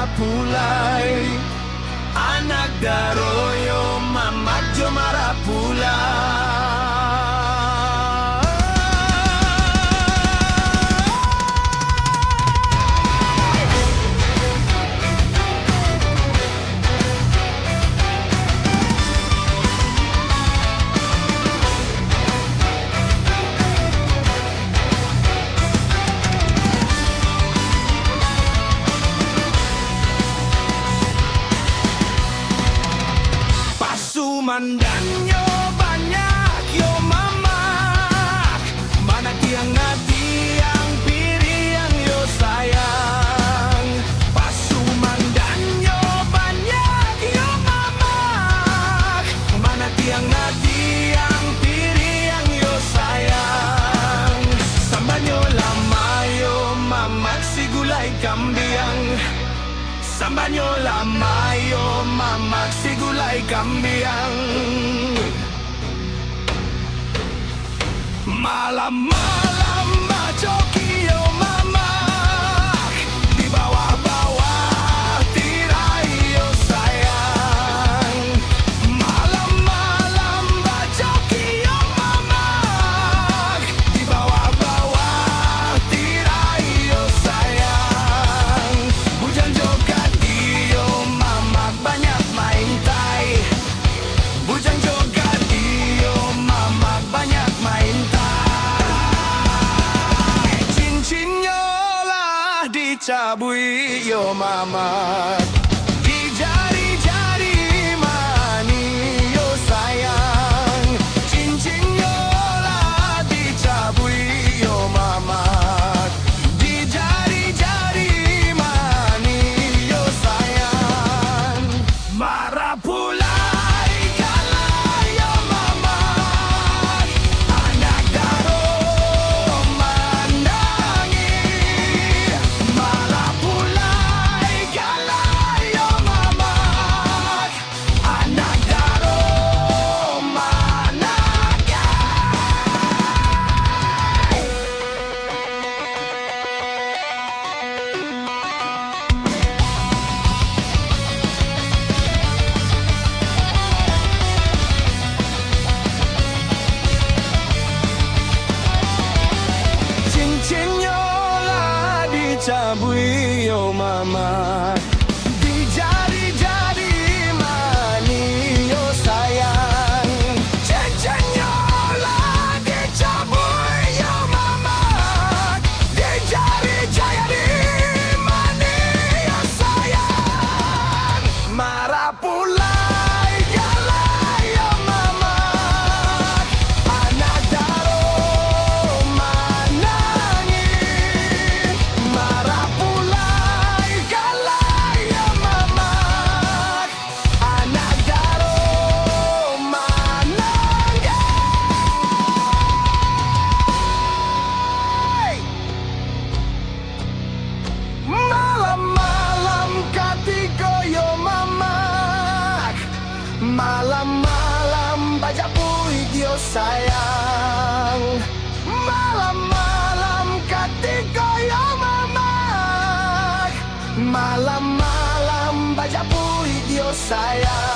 marapulay, anak daroyo mamadyo marapulay. Mandanyo banyak yo mamak, mana tiang ngati yang piri yang yo sayang. Pasumandanyo banyak yo mamak, mana tiang ngati yang piri yang yo sayang. Sambanyo lama yo mamak si gulay kambiang, sambanyo lama yo mamak si gulay kambiang. Malam-malam bacoki yo mamak, di bawah-bawah tirai yo sayang. Malam-malam bacoki yo mamak, di bawah-bawah tirai yo sayang. Hujan jokat yo mamak banyak main tai, bujang jogat yo mamak banyak main tai. Cincinyo lah dicabui yo mamak, di jari-jari mani yo sayang. Cincinyo lah dicabui yo mamak, di jari-jari mani yo sayang. Marapulay kalay yo mamak, anak daro mandangi. Marapulay kalay yo mamak, anak daro mandangi. Cincinyo lah dicabui yo mamak, di jari-jari mani yo sayang. Cincinyo lah dicabui yo mamak, di jari-jari mani yo sayang. Marapulay kalay yo mamak, anak daro manangi. Marapulay kalay yo mamak, anak daro manangi. Malam-malam katiko yo mamak, malam-malam baca puig yo sayang. Malam-malam katiko yo mamak, malam-malam baca puig yo sayang.